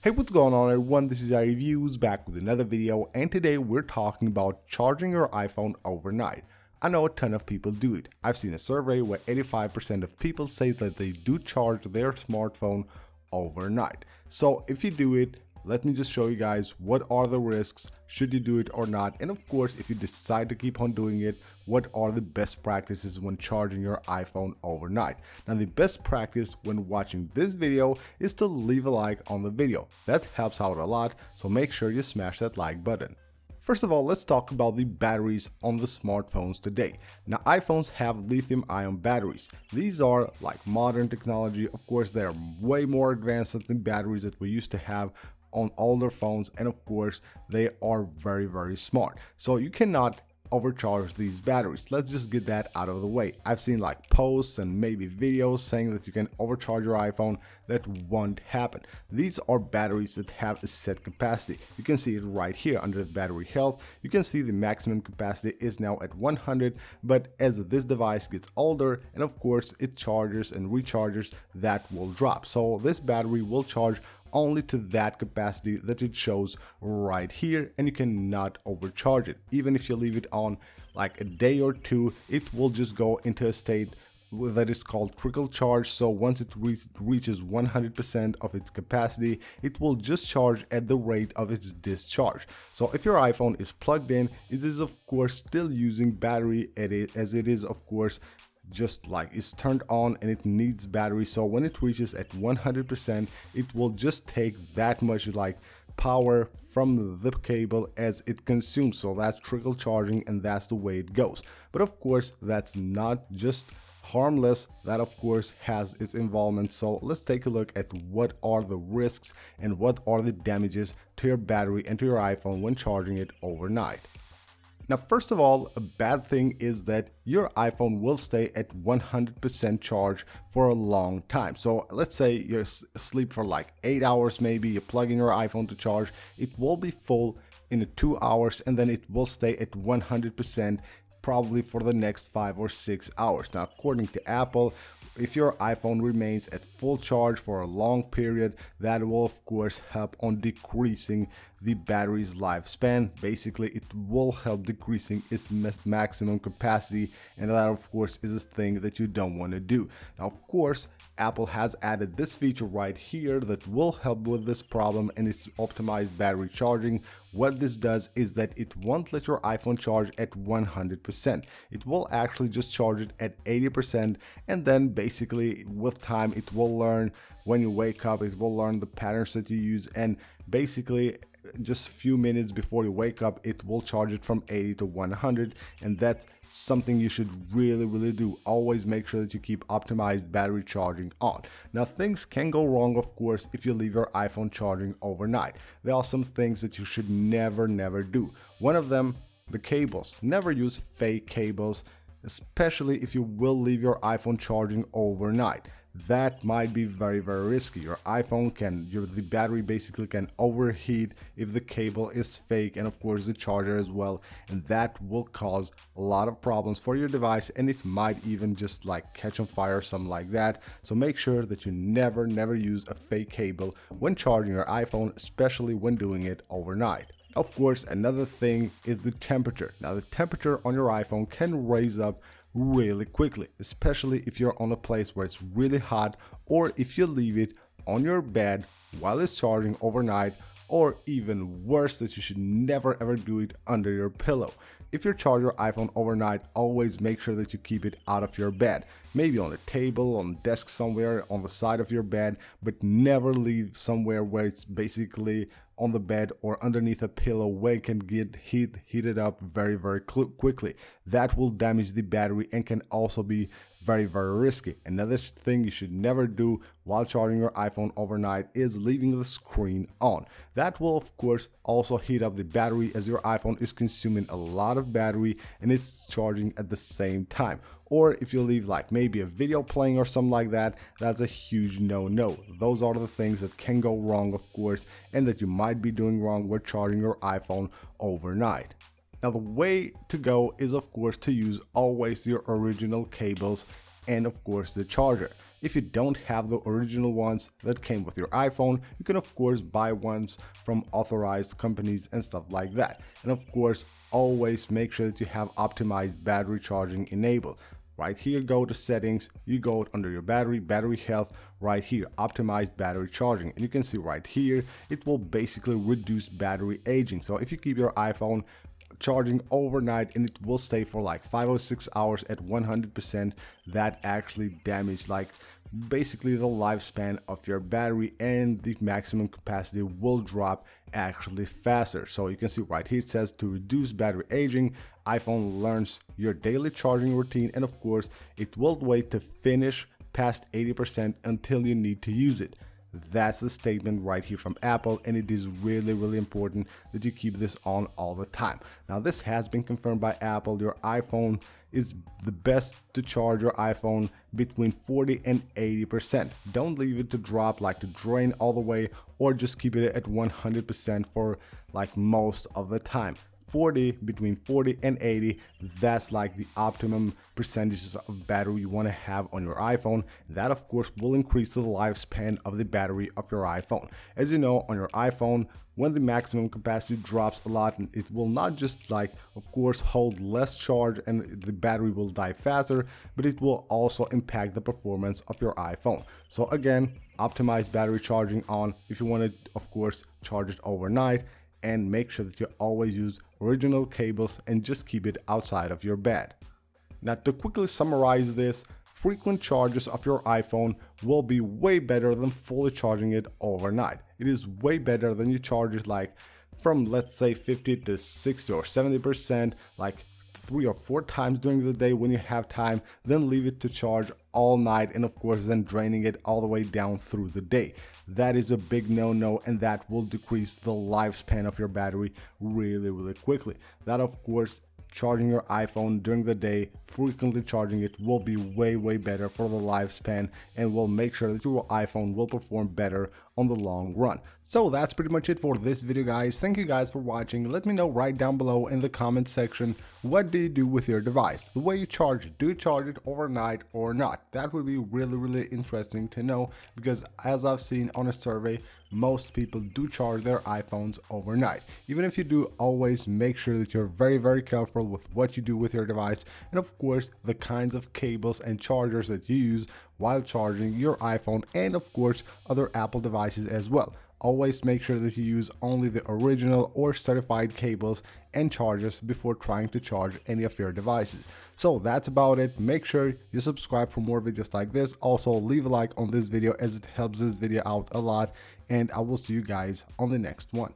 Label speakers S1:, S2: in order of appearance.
S1: Hey, what's going on everyone, this is iReviews back with another video, and today we're talking about charging your iPhone overnight. I know a ton of people do it. I've seen a survey where 85% of people say that they do charge their smartphone overnight. So if you do it, let me just show you guys what are the risks, should you do it or not, and of course if you decide to keep on doing it, what are the best practices when charging your iPhone overnight. Now the best practice when watching this video is to leave a like on the video. That helps out a lot, so make sure you smash that like button. First of all, let's talk about the batteries on the smartphones today. Now, iPhones have lithium-ion batteries. These are like modern technology. Of course, they're way more advanced than the batteries that we used to have on older phones, and of course, they are very smart. So you cannot overcharge these batteries. Let's just get that out of the way. I've seen like posts and maybe videos saying that you can overcharge your iPhone. That won't happen. These are batteries that have a set capacity. You can see it right here under the battery health. You can see the maximum capacity is now at 100, but as this device gets older and of course it charges and recharges, that will drop. So this battery will charge only to that capacity that it shows right here, and you cannot overcharge it. Even if you leave it on like a day or two, it will just go into a state that is called trickle charge. So once it reaches 100% of its capacity, it will just charge at the rate of its discharge. So if your iPhone is plugged in, it is of course still using battery as it is of course just like it's turned on and it needs battery. So when it reaches at 100%, it will just take that much like power from the cable as it consumes. So that's trickle charging, and that's the way it goes. But of course, that's not just harmless, that of course has its involvement. So let's take a look at what are the risks and what are the damages to your battery and to your iPhone when charging it overnight. Now, first of all, a bad thing is that your iPhone will stay at 100% charge for a long time. So let's say you're asleep for like 8 hours, maybe you plug in your iPhone to charge, it will be full in 2 hours and then it will stay at 100% probably for the next 5 or 6 hours. Now, according to Apple, if your iPhone remains at full charge for a long period, that will of course help on decreasing the battery's lifespan. Basically, it will help decreasing its maximum capacity, and that of course is a thing that you don't want to do. Now, of course, Apple has added this feature right here that will help with this problem, and it's optimized battery charging. What this does is that it won't let your iPhone charge at 100%. It will actually just charge it at 80%, and then basically with time it will learn when you wake up, it will learn the patterns that you use, and basically just a few minutes before you wake up, it will charge it from 80 to 100, and that's something you should really do. Always make sure that you keep optimized battery charging on. Now, things can go wrong of course if you leave your iPhone charging overnight. There are some things that you should never do. One of them, the cables. Never use fake cables, especially if you will leave your iPhone charging overnight. That might be very risky. Your iPhone the battery basically can overheat if the cable is fake, and of course the charger as well, and that will cause a lot of problems for your device, and it might even just like catch on fire or something like that. So make sure that you never use a fake cable when charging your iPhone, especially when doing it overnight. Of course, another thing is the temperature. Now, the temperature on your iPhone can raise up really quickly, especially if you're on a place where it's really hot, or if you leave it on your bed while it's charging overnight, or even worse, that you should never ever do it under your pillow. If you charge your iPhone overnight, always make sure that you keep it out of your bed, maybe on a table, on a desk somewhere, on the side of your bed, but never leave somewhere where it's basically on the bed or underneath a pillow where it can get heated up very quickly. That will damage the battery and can also be very risky. Another thing you should never do while charging your iPhone overnight is leaving the screen on. That will of course also heat up the battery, as your iPhone is consuming a lot of battery and it's charging at the same time. Or if you leave like maybe a video playing or something like that, that's a huge no. Those are the things that can go wrong of course, and that you might be doing wrong when charging your iPhone overnight. Now, the way to go is of course to use always your original cables and of course the charger. If you don't have the original ones that came with your iPhone, you can of course buy ones from authorized companies and stuff like that. And of course, always make sure that you have optimized battery charging enabled. Right here, go to settings, you go under your battery health, right here, optimized battery charging. And you can see right here, it will basically reduce battery aging. So if you keep your iPhone charging overnight and it will stay for like 5 or 6 hours at 100%, that actually damage like basically the lifespan of your battery, and the maximum capacity will drop actually faster. So you can see right here, it says to reduce battery aging, iPhone learns your daily charging routine, and of course it will wait to finish past 80% until you need to use it. That's the statement right here from Apple, and it is really important that you keep this on all the time. Now this has been confirmed by Apple. Your iPhone is the best to charge your iPhone between 40 and 80%. Don't leave it to drop, like to drain all the way, or just keep it at 100% for like most of the time. Between 40 and 80, that's like the optimum percentages of battery you want to have on your iPhone. That of course will increase the lifespan of the battery of your iPhone. As you know, on your iPhone, when the maximum capacity drops a lot, it will not just like of course hold less charge and the battery will die faster, but it will also impact the performance of your iPhone. So again, optimize battery charging on if you want to of course charge it overnight, and make sure that you always use original cables and just keep it outside of your bed. Now to quickly summarize this, frequent charges of your iPhone will be way better than fully charging it overnight. It is way better than you charge it like from let's say 50 to 60 or 70%, like 3 or 4 times during the day when you have time, then leave it to charge all night, and of course then draining it all the way down through the day. That is a big no-no, and that will decrease the lifespan of your battery really quickly. That of course, charging your iPhone during the day, frequently charging it, will be way better for the lifespan and will make sure that your iPhone will perform better on the long run. So that's pretty much it for this video, guys. Thank you guys for watching. Let me know right down below in the comment section, what do you do with your device? The way you charge it, do you charge it overnight or not? That would be really interesting to know, because as I've seen on a survey, most people do charge their iPhones overnight. Even if you do, always make sure that you're very careful with what you do with your device, and of course the kinds of cables and chargers that you use while charging your iPhone, and of course other Apple devices as well. Always make sure that you use only the original or certified cables and chargers before trying to charge any of your devices. So that's about it. Make sure you subscribe for more videos like this. Also leave a like on this video as it helps this video out a lot, and I will see you guys on the next one.